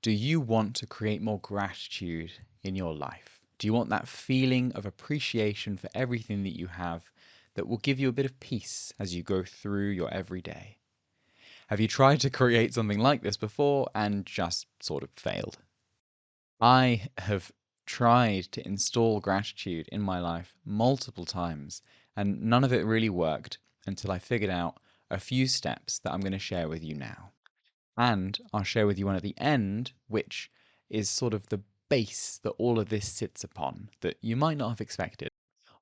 Do you want to create more gratitude in your life? Do you want that feeling of appreciation for everything that you have that will give you a bit of peace as you go through your everyday? Have you tried to create something like this before and just sort of failed? I have tried to install gratitude in my life multiple times, and none of it really worked until I figured out a few steps that I'm going to share with you now. And I'll share with you one at the end, which is sort of the base that all of this sits upon that you might not have expected.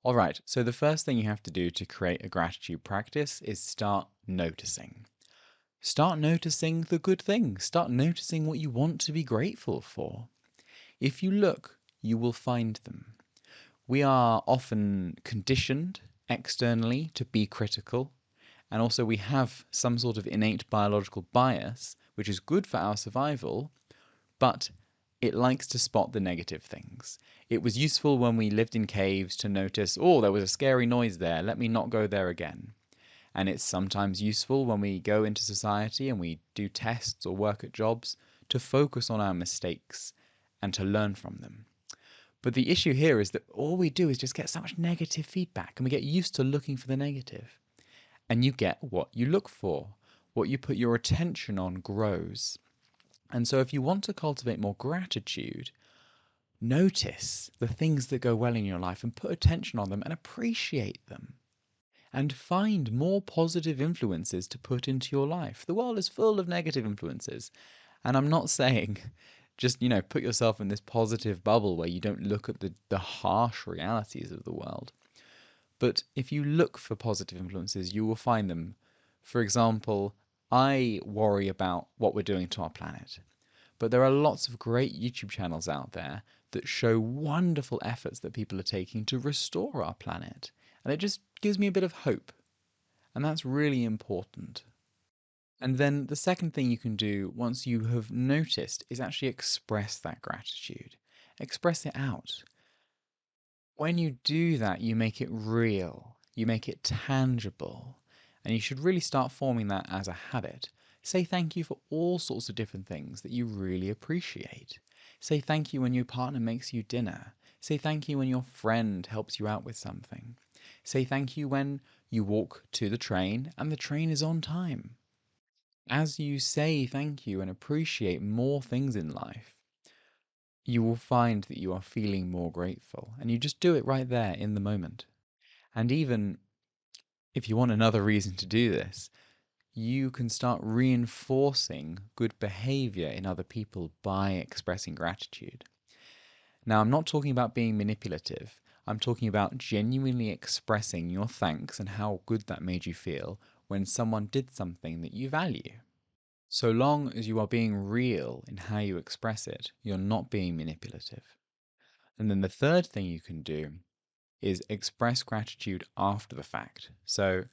All right, so the first thing you have to do to create a gratitude practice is start noticing. Start noticing the good things. Start noticing what you want to be grateful for. If you look, you will find them. We are often conditioned externally to be critical, and also we have some sort of innate biological bias, which is good for our survival, but it likes to spot the negative things. It was useful when we lived in caves to notice, oh, there was a scary noise there, let me not go there again. And it's sometimes useful when we go into society and we do tests or work at jobs to focus on our mistakes and to learn from them. But the issue here is that all we do is just get so much negative feedback and we get used to looking for the negative. And you get what you look for. What you put your attention on grows. And so if you want to cultivate more gratitude, notice the things that go well in your life and put attention on them and appreciate them. And find more positive influences to put into your life. The world is full of negative influences. And I'm not saying just, put yourself in this positive bubble where you don't look at the harsh realities of the world. But if you look for positive influences, you will find them. For example, I worry about what we're doing to our planet. But there are lots of great YouTube channels out there that show wonderful efforts that people are taking to restore our planet. And it just gives me a bit of hope. And that's really important. And then the second thing you can do once you have noticed is actually express that gratitude. Express it out. When you do that, you make it real, you make it tangible, and you should really start forming that as a habit. Say thank you for all sorts of different things that you really appreciate. Say thank you when your partner makes you dinner. Say thank you when your friend helps you out with something. Say thank you when you walk to the train and the train is on time. As you say thank you and appreciate more things in life, you will find that you are feeling more grateful. And you just do it right there in the moment. And even if you want another reason to do this, you can start reinforcing good behavior in other people by expressing gratitude. Now, I'm not talking about being manipulative. I'm talking about genuinely expressing your thanks and how good that made you feel when someone did something that you value. So long as you are being real in how you express it, you're not being manipulative. And then the third thing you can do is express gratitude after the fact. So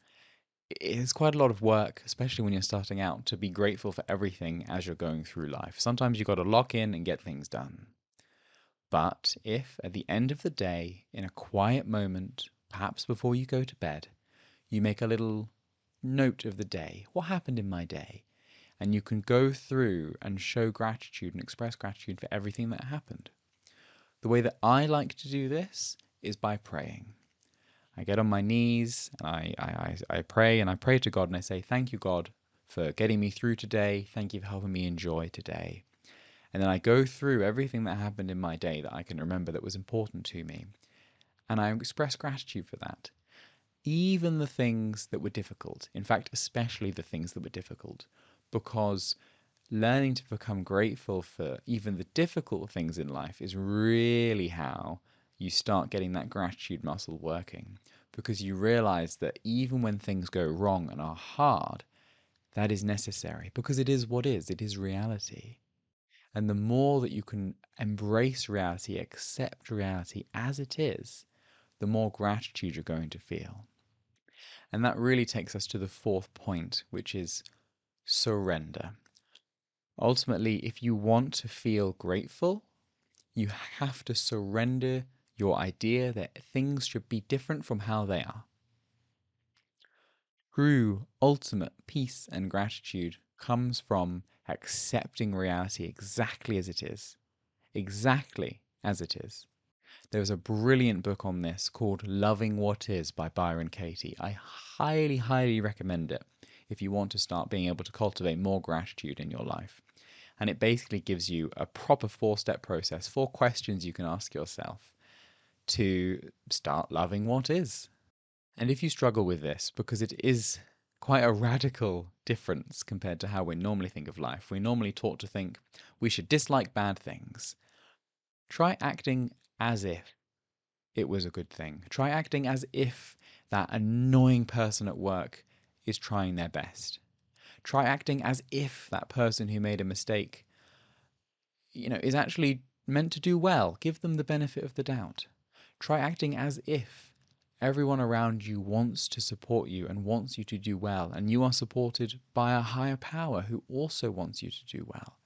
it's quite a lot of work, especially when you're starting out, to be grateful for everything as you're going through life. Sometimes you've got to lock in and get things done. But if at the end of the day, in a quiet moment, perhaps before you go to bed, you make a little note of the day, what happened in my day? And you can go through and show gratitude and express gratitude for everything that happened. The way that I like to do this is by praying. I get on my knees and I pray and I pray to God and I say, thank you, God, for getting me through today. Thank you for helping me enjoy today. And then I go through everything that happened in my day that I can remember that was important to me. And I express gratitude for that. Even the things that were difficult, in fact, especially the things that were difficult, because learning to become grateful for even the difficult things in life is really how you start getting that gratitude muscle working. Because you realize that even when things go wrong and are hard, that is necessary because it is what is, it is reality. And the more that you can embrace reality, accept reality as it is, the more gratitude you're going to feel. And that really takes us to the fourth point, which is surrender. Ultimately, if you want to feel grateful, you have to surrender your idea that things should be different from how they are. True, ultimate peace and gratitude comes from accepting reality exactly as it is. Exactly as it is. There was a brilliant book on this called Loving What Is by Byron Katie. I highly, highly recommend it if you want to start being able to cultivate more gratitude in your life. And it basically gives you a proper 4-step process, 4 questions you can ask yourself to start loving what is. And if you struggle with this, because it is quite a radical difference compared to how we normally think of life, we're normally taught to think we should dislike bad things. Try acting as if it was a good thing. Try acting as if that annoying person at work is trying their best. Try acting as if that person who made a mistake, is actually meant to do well. Give them the benefit of the doubt. Try acting as if everyone around you wants to support you and wants you to do well, and you are supported by a higher power who also wants you to do well.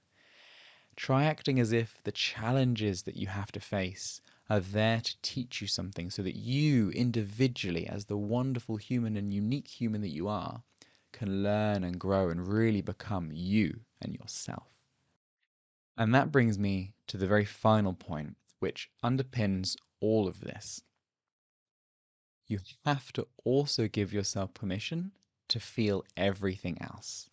Try acting as if the challenges that you have to face are there to teach you something so that you individually, as the wonderful human and unique human that you are, can learn and grow and really become you and yourself. And that brings me to the very final point, which underpins all of this. You have to also give yourself permission to feel everything else.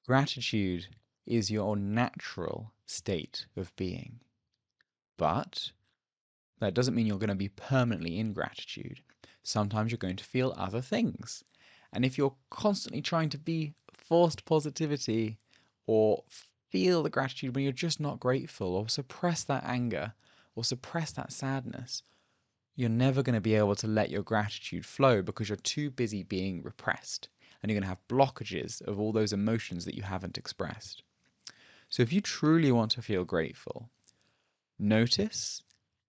Gratitude is your natural state of being. But that doesn't mean you're going to be permanently in gratitude. Sometimes you're going to feel other things. And if you're constantly trying to be forced positivity or feel the gratitude when you're just not grateful, or suppress that anger or suppress that sadness, you're never going to be able to let your gratitude flow because you're too busy being repressed. And you're going to have blockages of all those emotions that you haven't expressed. So if you truly want to feel grateful, notice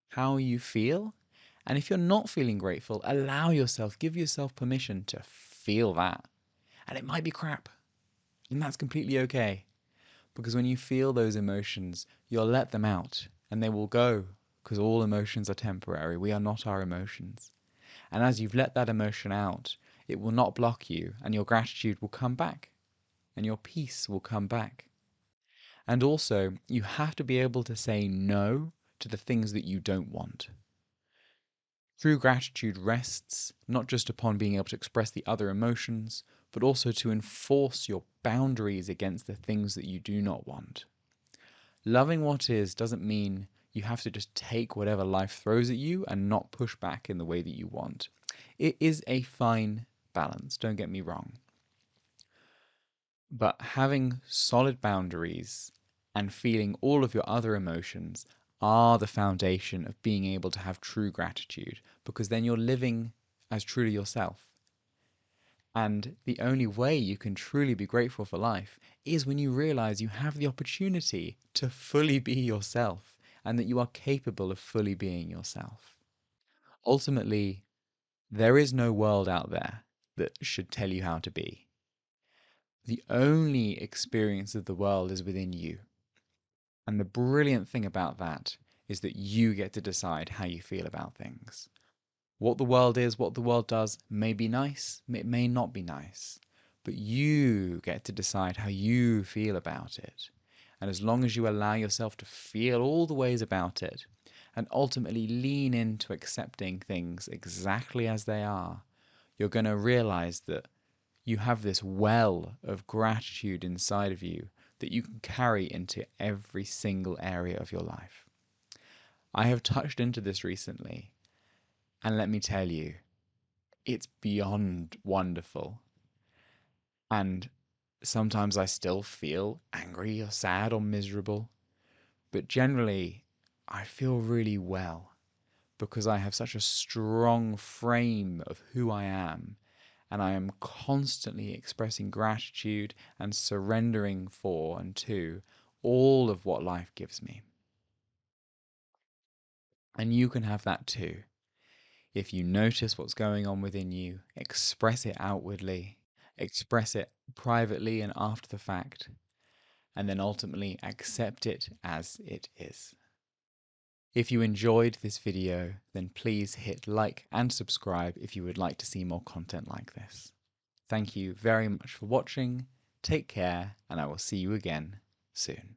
how you feel. And if you're not feeling grateful, allow yourself, give yourself permission to feel that. And it might be crap. And that's completely okay. Because when you feel those emotions, you'll let them out and they will go. Because all emotions are temporary. We are not our emotions. And as you've let that emotion out, it will not block you and your gratitude will come back and your peace will come back. And also, you have to be able to say no to the things that you don't want. True gratitude rests not just upon being able to express the other emotions, but also to enforce your boundaries against the things that you do not want. Loving what is doesn't mean you have to just take whatever life throws at you and not push back in the way that you want. It is a fine balance, don't get me wrong. But having solid boundaries and feeling all of your other emotions are the foundation of being able to have true gratitude, because then you're living as truly yourself. And the only way you can truly be grateful for life is when you realize you have the opportunity to fully be yourself and that you are capable of fully being yourself. Ultimately, there is no world out there that should tell you how to be. The only experience of the world is within you. And the brilliant thing about that is that you get to decide how you feel about things. What the world is, what the world does may be nice, it may not be nice, but you get to decide how you feel about it. And as long as you allow yourself to feel all the ways about it and ultimately lean into accepting things exactly as they are, you're going to realize that you have this well of gratitude inside of you that you can carry into every single area of your life. I have touched into this recently, and let me tell you, it's beyond wonderful. And sometimes I still feel angry or sad or miserable, but generally I feel really well because I have such a strong frame of who I am, and I am constantly expressing gratitude and surrendering for and to all of what life gives me. And you can have that too. If you notice what's going on within you, express it outwardly, express it privately and after the fact, and then ultimately accept it as it is. If you enjoyed this video, then please hit like and subscribe if you would like to see more content like this. Thank you very much for watching. Take care, and I will see you again soon.